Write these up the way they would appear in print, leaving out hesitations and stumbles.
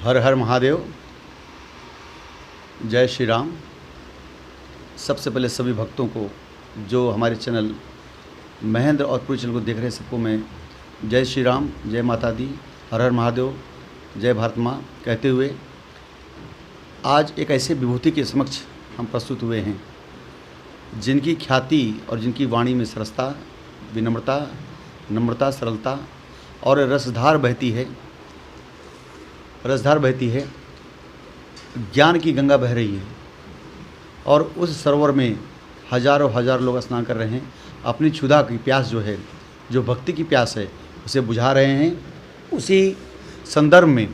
हर हर महादेव, जय श्री राम। सबसे पहले सभी भक्तों को, जो हमारे चैनल महेंद्र और पूरे चैनल को देख रहे हैं, सबको मैं जय श्री राम, जय माता दी, हर हर महादेव, जय भारत माँ कहते हुए आज एक ऐसे विभूति के समक्ष हम प्रस्तुत हुए हैं जिनकी ख्याति और जिनकी वाणी में सरसता, विनम्रता, नम्रता, सरलता और रसधार बहती है। ज्ञान की गंगा बह रही है और उस सरोवर में हजारों लोग स्नान कर रहे हैं। अपनी क्षुधा की प्यास जो है, जो भक्ति की प्यास है, उसे बुझा रहे हैं। उसी संदर्भ में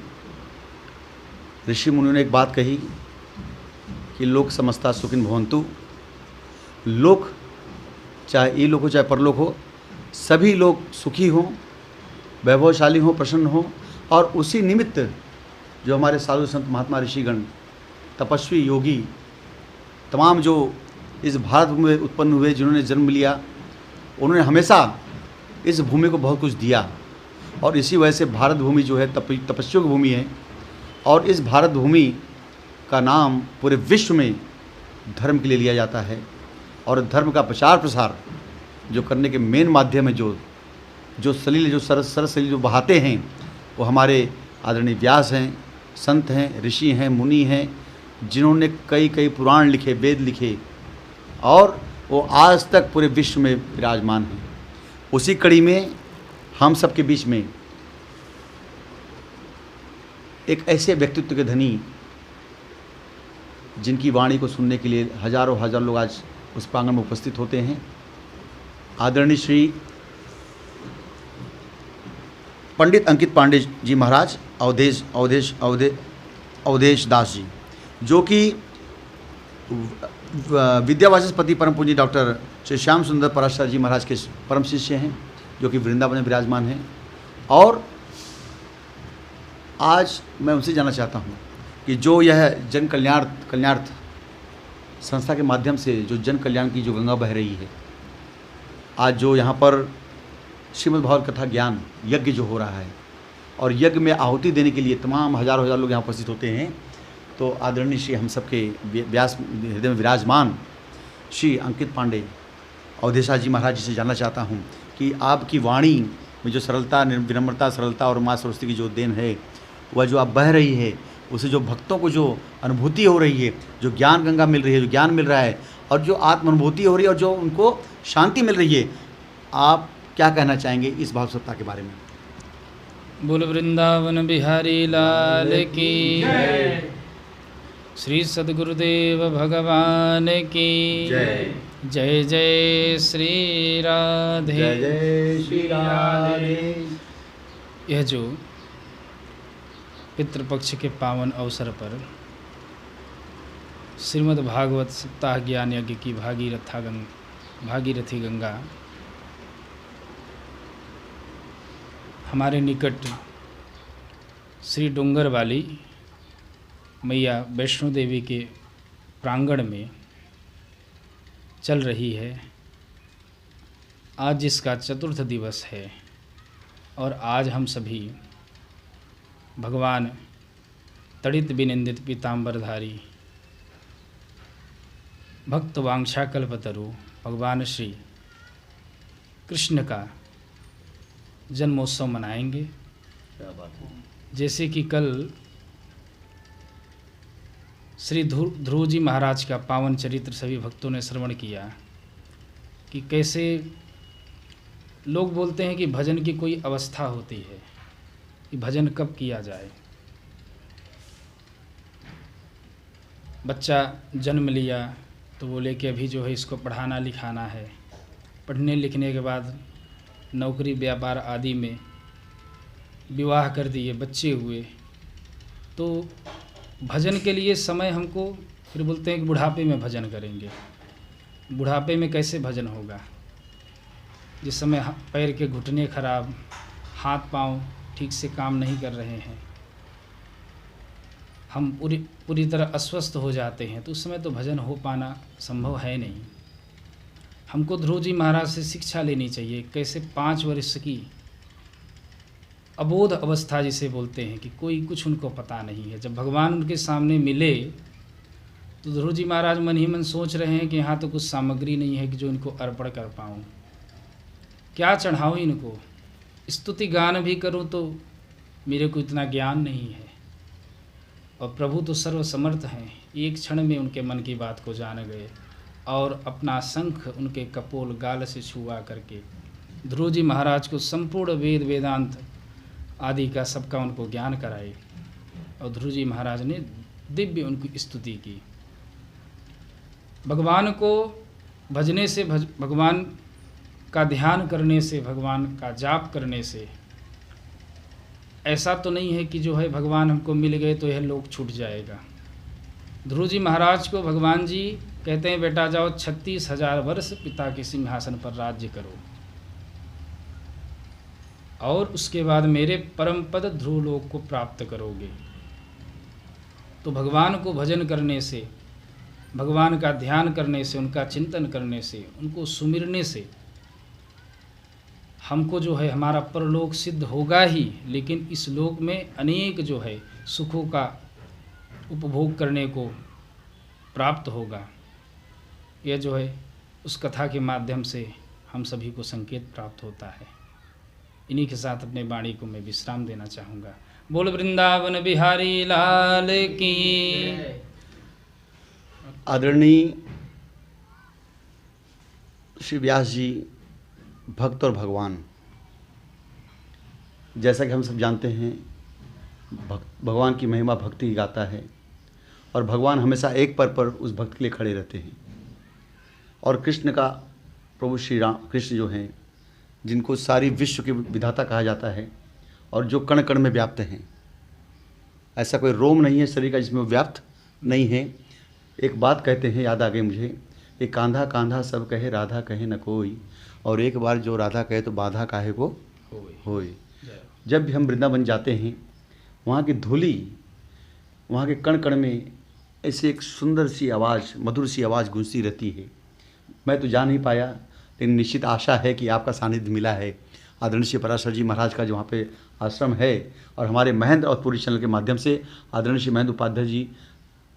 ऋषि मुनियों ने एक बात कही कि लोक समस्ता सुखिन भवन्तु। लोक, चाहे इलोक हो चाहे परलोक हो, सभी लोग सुखी हों, वैभवशाली हों, प्रसन्न हों। और उसी निमित्त जो हमारे साधु संत महात्मा ऋषिगण, तपस्वी, योगी, तमाम जो इस भारत भूमि में उत्पन्न हुए, जिन्होंने जन्म लिया, उन्होंने हमेशा इस भूमि को बहुत कुछ दिया। और इसी वजह से भारत भूमि जो है तपस्वियों की भूमि है। और इस भारत भूमि का नाम पूरे विश्व में धर्म के लिए लिया जाता है। और धर्म का प्रचार प्रसार जो करने के मेन माध्यम है, जो सलील, जो सरस सलील जो बहाते हैं, वो हमारे आदरणीय व्यास हैं, संत हैं, ऋषि हैं, मुनि हैं, जिन्होंने कई पुराण लिखे, वेद लिखे और वो आज तक पूरे विश्व में विराजमान हैं। उसी कड़ी में हम सब के बीच में एक ऐसे व्यक्तित्व के धनी, जिनकी वाणी को सुनने के लिए हजारों लोग आज उस प्रांगण में उपस्थित होते हैं, आदरणीय श्री पंडित अंकित पांडे जी महाराज, अवधेश दास जी, जो कि विद्यावाचस्पति परम पूज्य डॉक्टर श्री श्याम सुंदर पराशर जी महाराज के परम शिष्य हैं, जो कि वृंदावन में विराजमान हैं। और आज मैं उनसे जानना चाहता हूँ कि जो यह जन कल्याणार्थ संस्था के माध्यम से जो जन कल्याण की जो गंगा बह रही है, आज जो यहाँ पर श्रीमद् भागवत कथा ज्ञान यज्ञ जो हो रहा है, और यज्ञ में आहुति देने के लिए तमाम हजारों लोग यहाँ उपस्थित होते हैं, तो आदरणीय श्री हम सबके व्यास हृदय में विराजमान श्री अंकित पांडे अवधेशा जी महाराज जी से जानना चाहता हूँ कि आपकी वाणी में जो सरलता, विनम्रता, सरलता और माँ सरस्वती की जो देन है, वह जो आप बह रही है, उसे जो भक्तों को जो अनुभूति हो रही है, जो ज्ञान गंगा मिल रही है, जो ज्ञान मिल रहा है और जो आत्म अनुभूति हो रही है और जो उनको शांति मिल रही है, आप क्या कहना चाहेंगे इस भाव सत्ता के बारे में? बोल वृंदावन बिहारी लाल की जय। श्री सद्गुरुदेव भगवान की जय। जय जय श्री राधे, जय जय श्री राधे। यह जो पितृपक्ष के पावन अवसर पर श्रीमद् भागवत सप्ताह ज्ञान यज्ञ की भागीरथी गंगा हमारे निकट श्री डोंगर वाली मैया वैष्णो देवी के प्रांगण में चल रही है। आज इसका चतुर्थ दिवस है और आज हम सभी भगवान तड़ित विनिंदित पीताम्बरधारी भक्त वांछा कल्पतरु भगवान श्री कृष्ण का जन्मोत्सव मनाएंगे। क्या बात है। जैसे कि कल श्री ध्रुव जी महाराज का पावन चरित्र सभी भक्तों ने श्रवण किया कि कैसे लोग बोलते हैं कि भजन की कोई अवस्था होती है कि भजन कब किया जाए। बच्चा जन्म लिया तो बोले कि अभी जो है इसको पढ़ाना लिखाना है, पढ़ने लिखने के बाद नौकरी व्यापार आदि में विवाह कर दिए, बच्चे हुए, तो भजन के लिए समय हमको फिर बोलते हैं कि बुढ़ापे में भजन करेंगे। बुढ़ापे में कैसे भजन होगा जिस समय पैर के घुटने खराब, हाथ पांव ठीक से काम नहीं कर रहे हैं, हम पूरी तरह अस्वस्थ हो जाते हैं, तो उस समय तो भजन हो पाना संभव है नहीं। हमको ध्रुव जी महाराज से शिक्षा लेनी चाहिए, कैसे 5 वर्ष की अबोध अवस्था जिसे बोलते हैं कि कोई कुछ उनको पता नहीं है। जब भगवान उनके सामने मिले तो ध्रुव जी महाराज मन ही मन सोच रहे हैं कि यहाँ तो कुछ सामग्री नहीं है कि जो इनको अर्पण कर पाऊँ, क्या चढ़ाऊँ इनको, स्तुति गान भी करूँ तो मेरे को इतना ज्ञान नहीं है। और प्रभु तो सर्वसमर्थ हैं, एक क्षण में उनके मन की बात को जान गए और अपना शंख उनके कपोल गाल से छुआ करके ध्रुव जी महाराज को संपूर्ण वेद वेदांत आदि का सबका उनको ज्ञान कराए। और ध्रुव जी महाराज ने दिव्य उनकी स्तुति की। भगवान को भजने से, भगवान का ध्यान करने से, भगवान का जाप करने से ऐसा तो नहीं है कि जो है भगवान हमको मिल गए तो यह लोक छूट जाएगा। ध्रुव जी महाराज को भगवान जी कहते हैं, बेटा जाओ 36,000 वर्ष पिता के सिंहासन पर राज्य करो और उसके बाद मेरे परम पद ध्रुव लोक को प्राप्त करोगे। तो भगवान को भजन करने से, भगवान का ध्यान करने से, उनका चिंतन करने से, उनको सुमिरने से हमको जो है हमारा परलोक सिद्ध होगा ही, लेकिन इस लोक में अनेक जो है सुखों का उपभोग करने को प्राप्त होगा। यह जो है उस कथा के माध्यम से हम सभी को संकेत प्राप्त होता है। इन्हीं के साथ अपने वाणी को मैं विश्राम देना चाहूँगा। बोल वृंदावन बिहारी लाल की। आदरणीय श्री व्यास जी भक्त और भगवान, जैसा कि हम सब जानते हैं, भगवान की महिमा भक्ति गाता है और भगवान हमेशा एक पर उस भक्त के लिए खड़े रहते हैं। और कृष्ण का, प्रभु श्री राम कृष्ण जो हैं, जिनको सारी विश्व के विधाता कहा जाता है और जो कण कण में व्याप्त हैं, ऐसा कोई रोम नहीं है शरीर का जिसमें वो व्याप्त नहीं है। एक बात कहते हैं, याद आ गई मुझे, कि कांधा कांधा सब कहे राधा कहे न कोई, और एक बार जो राधा कहे तो बाधा काहे को होए। जब भी हम वृंदावन जाते हैं, वहाँ की धूली, वहाँ के कण कण में ऐसे एक सुंदर सी आवाज़, मधुर सी आवाज़ गूंजती रहती है। मैं तो जा नहीं पाया, लेकिन निश्चित आशा है कि आपका सानिध्य मिला है। आदरणीय श्री पराशर जी महाराज का जो वहाँ पे आश्रम है, और हमारे महेंद्र और पूरी चैनल के माध्यम से आदरणीय श्री महेंद्र उपाध्याय जी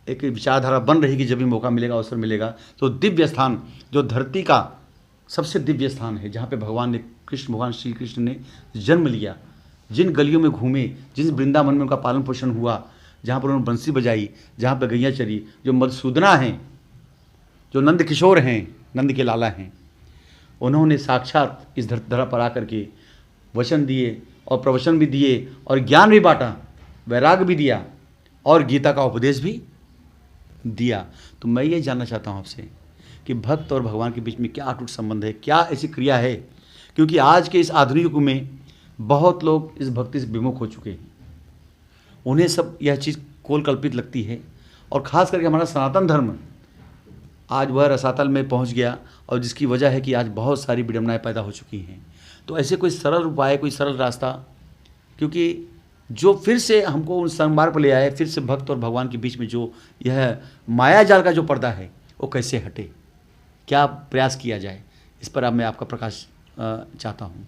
एक विचारधारा बन रही कि जब भी मौका मिलेगा, अवसर मिलेगा, तो दिव्य स्थान जो धरती का सबसे दिव्य स्थान है, जहाँ पे भगवान ने, कृष्ण भगवान श्री कृष्ण ने जन्म लिया, जिन गलियों में घूमे, जिस वृंदावन में उनका पालन पोषण हुआ, जहाँ पर उन्होंने बंसी बजाई, जहाँ पर गैया चरी, जो मधुसूदना हैं, जो नंद किशोर हैं, नंद के लाला हैं, उन्होंने साक्षात इस धरा पर आकर के वचन दिए और प्रवचन भी दिए और ज्ञान भी बांटा, वैराग भी दिया और गीता का उपदेश भी दिया। तो मैं ये जानना चाहता हूँ आपसे कि भक्त और भगवान के बीच में क्या अटूट संबंध है, क्या ऐसी क्रिया है? क्योंकि आज के इस आधुनिक युग में बहुत लोग इस भक्ति से विमुख हो चुके हैं, उन्हें सब यह चीज़ कोल कल्पित लगती है। और ख़ास करके हमारा सनातन धर्म आज वह रसातल में पहुंच गया, और जिसकी वजह है कि आज बहुत सारी विडंबनाएं पैदा हो चुकी हैं। तो ऐसे कोई सरल उपाय, कोई सरल रास्ता, क्योंकि जो फिर से हमको उन संगमार्ग पर ले आए, फिर से भक्त और भगवान के बीच में जो यह माया जाल का जो पर्दा है वो कैसे हटे, क्या प्रयास किया जाए, इस पर अब मैं आपका प्रकाश चाहता हूँ।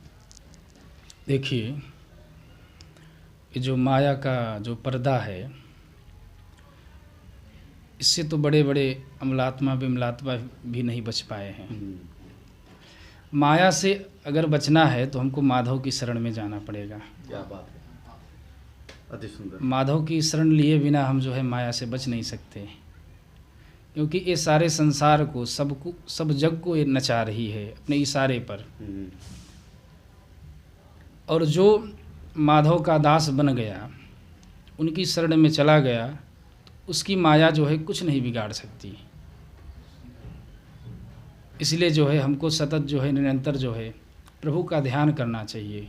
देखिए, ये जो माया का जो पर्दा है, इससे तो बड़े बड़े अमलात्मा विमलात्मा भी नहीं बच पाए हैं। माया से अगर बचना है तो हमको माधव की शरण में जाना पड़ेगा। क्या बात है, अति सुंदर। माधव की शरण लिए बिना हम जो है माया से बच नहीं सकते, क्योंकि ये सारे संसार को, सब जग को ये नचा रही है अपने इशारे पर। और जो माधव का दास बन गया, उनकी शरण में चला गया, तो उसकी माया जो है कुछ नहीं बिगाड़ सकती। इसलिए जो है हमको सतत जो है निरंतर जो है प्रभु का ध्यान करना चाहिए,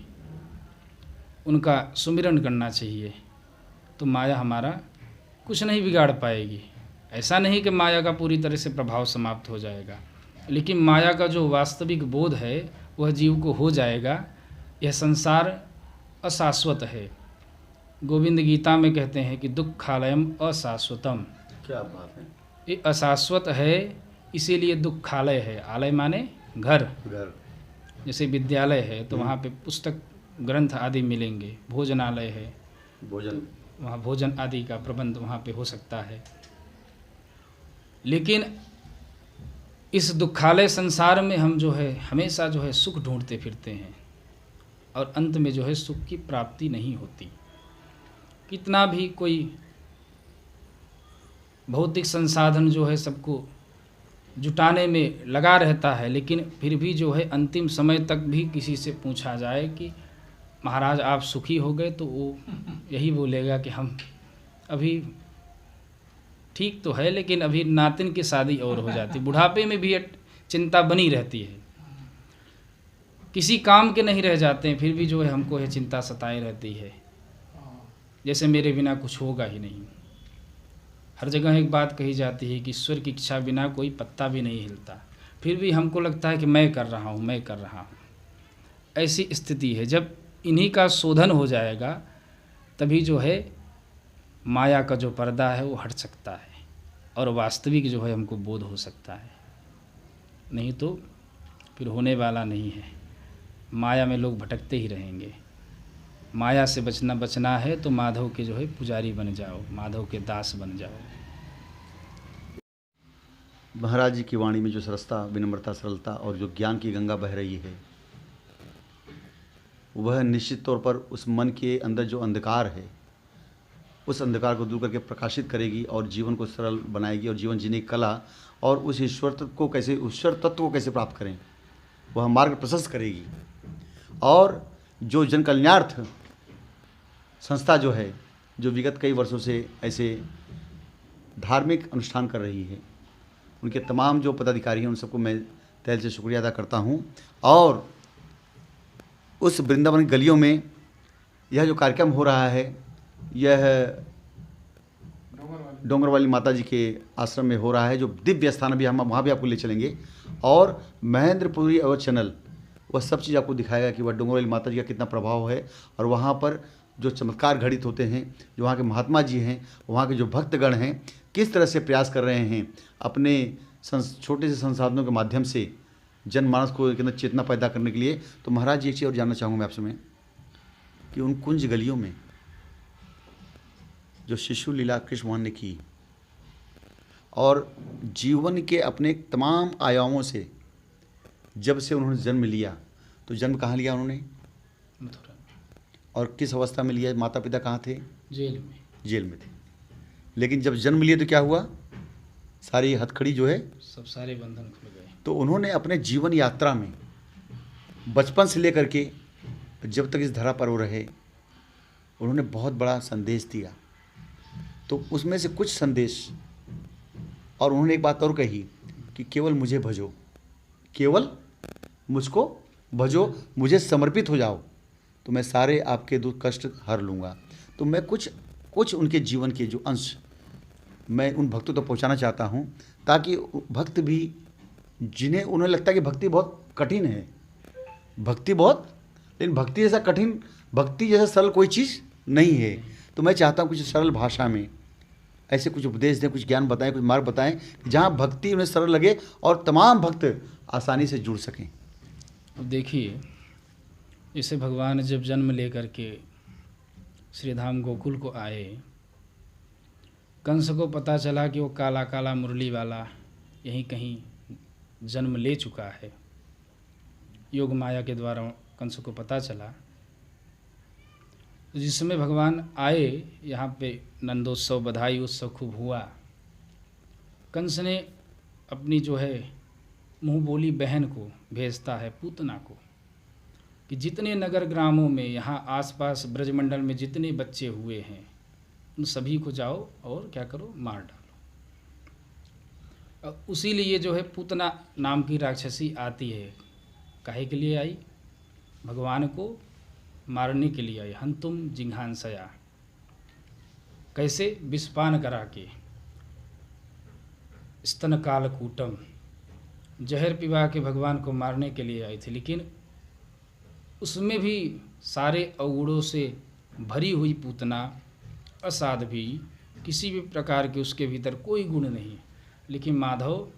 उनका सुमिरन करना चाहिए, तो माया हमारा कुछ नहीं बिगाड़ पाएगी। ऐसा नहीं कि माया का पूरी तरह से प्रभाव समाप्त हो जाएगा, लेकिन माया का जो वास्तविक बोध है वह जीव को हो जाएगा। यह संसार अशाश्वत है। गोविंद गीता में कहते हैं कि दुःखालयम अशाश्वतम। क्या बात है। ये अशाश्वत है, इसीलिए दुःखालय है। आलय माने घर। घर। जैसे विद्यालय है तो वहाँ पे पुस्तक ग्रंथ आदि मिलेंगे, भोजनालय है, भोजन वहाँ भोजन आदि का प्रबंध वहाँ पे हो सकता है। लेकिन इस दुखालय संसार में हम जो है हमेशा जो है सुख ढूंढते फिरते हैं और अंत में जो है सुख की प्राप्ति नहीं होती। कितना भी कोई भौतिक संसाधन जो है सबको जुटाने में लगा रहता है, लेकिन फिर भी जो है अंतिम समय तक भी किसी से पूछा जाए कि महाराज आप सुखी हो गए, तो वो यही बोलेगा कि हम अभी ठीक तो है, लेकिन अभी नातिन की शादी और हो जाती। बुढ़ापे में भी चिंता बनी रहती है, किसी काम के नहीं रह जाते हैं, फिर भी जो है हमको यह चिंता सताए रहती है, जैसे मेरे बिना कुछ होगा ही नहीं। हर जगह एक बात कही जाती है कि ईश्वर की इच्छा बिना कोई पत्ता भी नहीं हिलता, फिर भी हमको लगता है कि मैं कर रहा हूँ, मैं कर रहा हूँ। ऐसी स्थिति है। जब इन्हीं का शोधन हो जाएगा तभी जो है माया का जो पर्दा है वो हट सकता है और वास्तविक जो है हमको बोध हो सकता है, नहीं तो फिर होने वाला नहीं है। माया में लोग भटकते ही रहेंगे। माया से बचना है तो माधव के जो है पुजारी बन जाओ, माधव के दास बन जाओ। महाराज जी की वाणी में जो सरसता, विनम्रता, सरलता और जो ज्ञान की गंगा बह रही है, वह निश्चित तौर पर उस मन के अंदर जो अंधकार है उस अंधकार को दूर करके प्रकाशित करेगी और जीवन को सरल बनाएगी और जीवन जीने की कला और उस ईश्वर को कैसे, ईश्वर तत्व को कैसे प्राप्त करें, वह मार्ग प्रशस्त करेगी। और जो जन कल्याणार्थ संस्था जो है, जो विगत कई वर्षों से ऐसे धार्मिक अनुष्ठान कर रही है, उनके तमाम जो पदाधिकारी हैं उन सबको मैं तहे से शुक्रिया अदा करता हूँ। और उस वृंदावन गलियों में यह जो कार्यक्रम हो रहा है, यह डोंगरवाली माता जी के आश्रम में हो रहा है, जो दिव्य स्थान भी, हम वहाँ भी आपको ले चलेंगे। और महेंद्रपुरी अवध चैनल वह सब चीज़ आपको दिखाएगा कि वह डोंगरवाली माता जी का कितना प्रभाव है और वहाँ पर जो चमत्कार घटित होते हैं, जो वहाँ के महात्मा जी हैं, वहाँ के जो भक्तगण हैं, किस तरह से प्रयास कर रहे हैं अपने छोटे से संसाधनों के माध्यम से जनमानस को एक अंदर चेतना पैदा करने के लिए। तो महाराज जी एक चीज़ और जानना चाहूँगा मैं आपसे में कि उन कुंज गलियों में जो शिशु लीला कृष्ण भगवान ने की और जीवन के अपने तमाम आयामों से जब से उन्होंने जन्म लिया, तो जन्म कहाँ लिया उन्होंने? मथुरा। और किस अवस्था में लिया? माता पिता कहाँ थे? जेल में। जेल में थे। लेकिन जब जन्म लिए तो क्या हुआ? सारी हथकड़ी जो है, सब सारे बंधन खुल गए। तो उन्होंने अपने जीवन यात्रा में बचपन से लेकर के जब तक इस धरा पर वो रहे, उन्होंने बहुत बड़ा संदेश दिया। तो उसमें से कुछ संदेश, और उन्होंने एक बात और कही कि केवल मुझे भजो, केवल मुझको भजो, मुझे समर्पित हो जाओ, तो मैं सारे आपके दुख कष्ट हर लूँगा। तो मैं कुछ उनके जीवन के जो अंश मैं उन भक्तों तक पहुँचाना चाहता हूँ, ताकि भक्त भी, जिन्हें उन्हें लगता है कि भक्ति बहुत कठिन है, भक्ति बहुत, लेकिन भक्ति जैसा कठिन, भक्ति जैसा सरल कोई चीज़ नहीं है। तो मैं चाहता हूँ कुछ सरल भाषा में ऐसे कुछ उपदेश दें, कुछ ज्ञान बताएं, कुछ मार्ग बताएं, जहाँ भक्ति उन्हें सरल लगे और तमाम भक्त आसानी से जुड़ सकें। अब देखिए, जैसे भगवान जब जन्म लेकर के श्रीधाम गोकुल को आए, कंस को पता चला कि वो काला काला मुरली वाला यहीं कहीं जन्म ले चुका है। योग माया के द्वारा कंस को पता चला। तो जिस समय भगवान आए यहाँ पे नंदोत्सव, बधाई उत्सव खूब हुआ। कंस ने अपनी जो है मुँह बोली बहन को भेजता है, पूतना को, कि जितने नगर ग्रामों में यहाँ आसपास ब्रजमंडल में जितने बच्चे हुए हैं उन सभी को जाओ और क्या करो, मार डालो। और उसी लिए जो है पूतना नाम की राक्षसी आती है। काहे के लिए आई? भगवान को मारने के लिए आई। हंतुम जिघांसया, कैसे? विषपान करा के, स्तन कालकूटम, जहर पिवा के भगवान को मारने के लिए आई थी। लेकिन उसमें भी सारे अवगुणों से भरी हुई पूतना, असाध्वी, किसी भी प्रकार के उसके भीतर कोई गुण नहीं। लेकिन माधव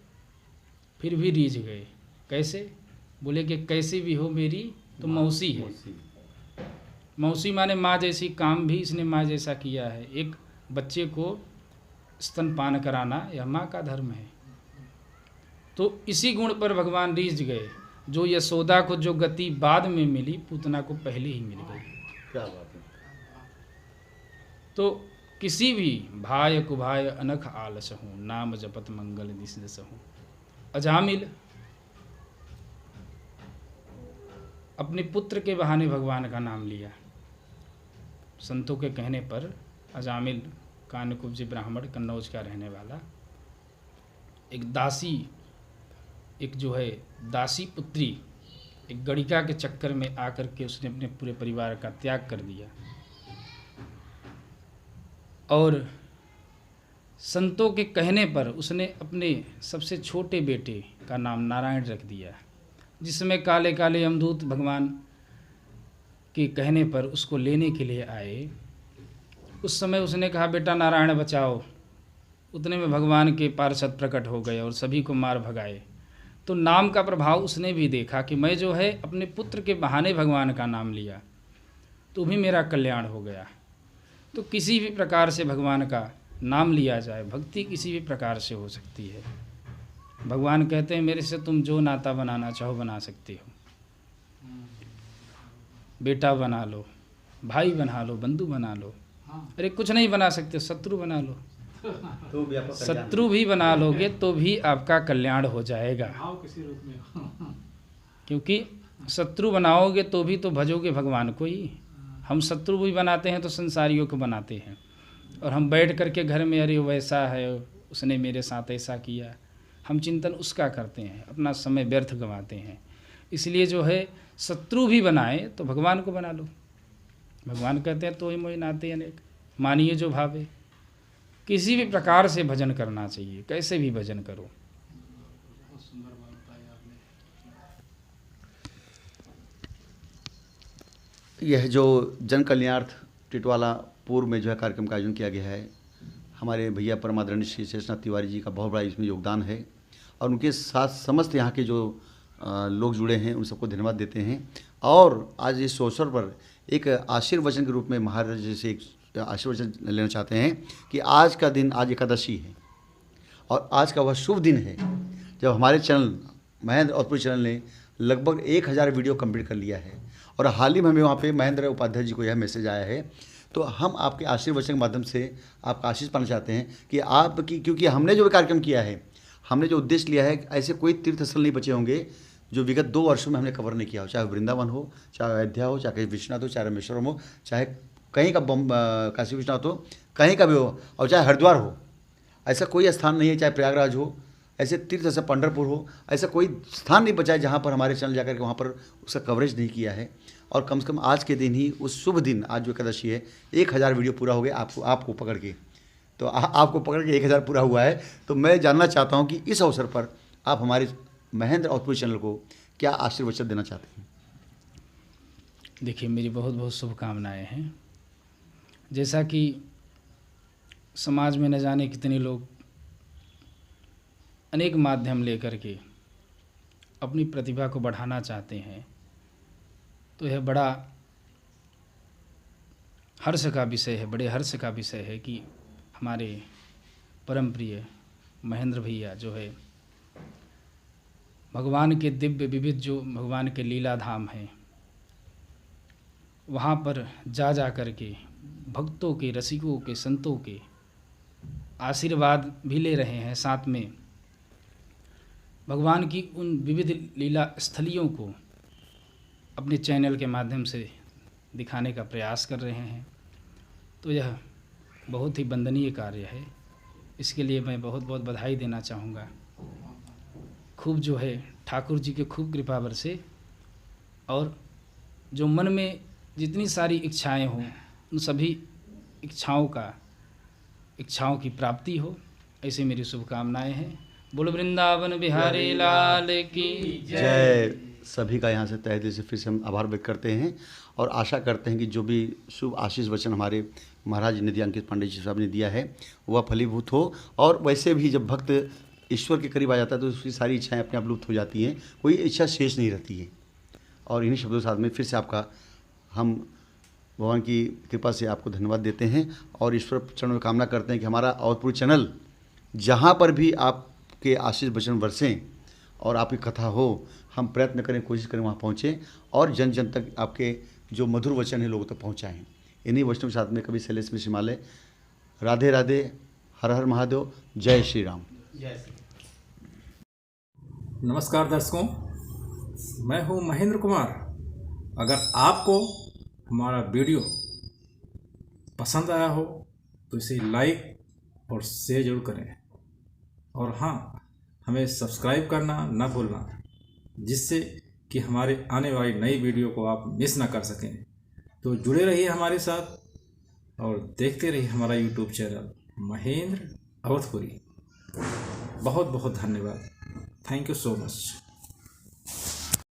फिर भी रीझ गए। कैसे? बोले कि कैसी भी हो मेरी तो मौसी है। मौसी माने माँ जैसी, काम भी इसने माँ जैसा किया है। एक बच्चे को स्तनपान कराना यह माँ का धर्म है। तो इसी गुण पर भगवान रीझ गए। जो यशोदा को जो गति बाद में मिली, पूतना को पहले ही मिल गई। क्या बात है। तो किसी भी भाय कुभाय अनख आलस हूँ, नाम जपत मंगल दिस दस हूँ। अजामिल अपने पुत्र के बहाने भगवान का नाम लिया। संतों के कहने पर अजामिल कानकुब्ज ब्राह्मण, कन्नौज का रहने वाला, एक दासी, एक जो है दासी पुत्री, एक गणिका के चक्कर में आकर के उसने अपने पूरे परिवार का त्याग कर दिया और संतों के कहने पर उसने अपने सबसे छोटे बेटे का नाम नारायण रख दिया। जिसमें काले काले यमदूत भगवान के कहने पर उसको लेने के लिए आए, उस समय उसने कहा बेटा नारायण बचाओ। उतने में भगवान के पार्षद प्रकट हो गए और सभी को मार भगाए। तो नाम का प्रभाव उसने भी देखा कि मैं जो है अपने पुत्र के बहाने भगवान का नाम लिया तो भी मेरा कल्याण हो गया। तो किसी भी प्रकार से भगवान का नाम लिया जाए, भक्ति किसी भी प्रकार से हो सकती है। भगवान कहते हैं मेरे से तुम जो नाता बनाना चाहो बना सकते हो। बेटा बना लो, भाई बना लो, बंधु बना लो। अरे कुछ नहीं बना सकते, शत्रु बना लो। तो भी आपका शत्रु भी बना लोगे तो भी आपका कल्याण हो जाएगा। किसी रूप में क्योंकि शत्रु बनाओगे तो भी तो भजोगे भगवान को ही। हम शत्रु भी बनाते हैं तो संसारियों को बनाते हैं, और हम बैठ करके घर में अरे वैसा है, उसने मेरे साथ ऐसा किया, हम चिंतन उसका करते हैं, अपना समय व्यर्थ गंवाते हैं। इसलिए जो है शत्रु भी बनाए तो भगवान को बना लो। भगवान कहते हैं तो ही मोहि नाते अनेक, मानिए जो भावे। किसी भी प्रकार से भजन करना चाहिए, कैसे भी भजन करो। बहुत सुंदर बात बताई आपने। यह जो जन कल्याणार्थ टिटवाला पूर्व में जो है कार्यक्रम का आयोजन किया गया है, हमारे भैया परमादरणीय श्री शेषनाथ तिवारी जी का बहुत बड़ा इसमें योगदान है, और उनके साथ समस्त यहाँ के जो लोग जुड़े हैं उन सबको धन्यवाद देते हैं। और आज इस अवसर पर एक आशीर्वचन के रूप में महाराज जी से एक आशीर्वचन लेना चाहते हैं कि आज का दिन, आज एकादशी है और आज का वह शुभ दिन है जब हमारे चैनल महेंद्र औरपुरी चैनल ने लगभग 1000 वीडियो कंप्लीट कर लिया है। और हाल ही में हमें वहाँ पे महेंद्र उपाध्याय जी को यह मैसेज आया है। तो हम आपके आशीर्वचन के माध्यम से आपका आशीष पाना चाहते हैं कि आपकी, क्योंकि हमने जो कार्यक्रम किया है, हमने जो उद्देश्य लिया है, ऐसे कोई तीर्थ स्थल नहीं बचे होंगे जो विगत 2 वर्षों में हमने कवर नहीं किया हो, चाहे वृंदावन हो, चाहे अयोध्या हो, चाहे विश्वनाथ हो, चाहे रामेश्वरम हो, चाहे कहीं का काशी विश्वनाथ हो, कहीं का भी हो, और चाहे हरिद्वार हो। ऐसा कोई स्थान नहीं है, चाहे प्रयागराज हो, ऐसे तीर्थ जैसे पंढरपुर हो, ऐसा कोई स्थान नहीं बचा है जहाँ पर हमारे चैनल जाकर के वहाँ पर उसका कवरेज नहीं किया है। और कम से कम आज के दिन ही, उस शुभ दिन, आज जो एकादशी है, 1000 वीडियो पूरा हो गया आपको पकड़ के। तो आपको पकड़ के 1000 पूरा हुआ है। तो मैं जानना चाहता हूँ कि इस अवसर पर आप हमारे महेंद्र औरपुरी चैनल को क्या आशीर्वचन देना चाहते हैं। देखिए, मेरी बहुत बहुत शुभकामनाएं हैं। जैसा कि समाज में न जाने कितने लोग अनेक माध्यम लेकर के अपनी प्रतिभा को बढ़ाना चाहते हैं, तो यह बड़ा हर्ष का विषय है, बड़े हर्ष का विषय है कि हमारे परम प्रिय महेंद्र भैया जो है भगवान के दिव्य विविध जो भगवान के लीला धाम हैं, वहाँ पर जा कर के भक्तों के, रसिकों के, संतों के आशीर्वाद भी ले रहे हैं। साथ में भगवान की उन विविध लीला स्थलियों को अपने चैनल के माध्यम से दिखाने का प्रयास कर रहे हैं। तो यह बहुत ही वंदनीय कार्य है। इसके लिए मैं बहुत बहुत बधाई देना चाहूँगा। खूब जो है ठाकुर जी के खूब कृपा बरसे, और जो मन में जितनी सारी इच्छाएं हों उन सभी इच्छाओं की प्राप्ति हो, ऐसे मेरी शुभकामनाएं हैं। बोलो वृंदावन बिहारी लाल की जय। सभी का यहाँ से तहे दिल से फिर से हम आभार व्यक्त करते हैं और आशा करते हैं कि जो भी शुभ आशीष वचन हमारे महाराज निधि अंकित पांडे जी साहब ने दिया है वह फलीभूत हो। और वैसे भी जब भक्त ईश्वर के करीब आ जाता है तो उसकी सारी इच्छाएं अपने आप लुप्त हो जाती हैं, कोई इच्छा शेष नहीं रहती है। और इन्हीं शब्दों के साथ में फिर से आपका हम भगवान की कृपा से आपको धन्यवाद देते हैं और ईश्वर चरण में कामना करते हैं कि हमारा अवधपुर चैनल जहाँ पर भी आपके आशीष वचन बरसें और आपकी कथा हो, हम प्रयत्न करें, कोशिश करें वहाँ पहुँचें और जन जन तक आपके जो मधुर वचन है लोगों तक पहुँचाएँ। इन्हीं वचनों के साथ में कवि शैलेश मिश्र हिमालय। राधे राधे, हर हर महादेव, जय श्री राम। नमस्कार दर्शकों, मैं हूं महेंद्र कुमार। अगर आपको हमारा वीडियो पसंद आया हो तो इसे लाइक और शेयर जरूर करें और हाँ, हमें सब्सक्राइब करना ना भूलना, जिससे कि हमारे आने वाली नई वीडियो को आप मिस ना कर सकें। तो जुड़े रहिए हमारे साथ और देखते रहिए हमारा यूट्यूब चैनल महेंद्र अवधपुरी। बहुत बहुत धन्यवाद। Thank you so much.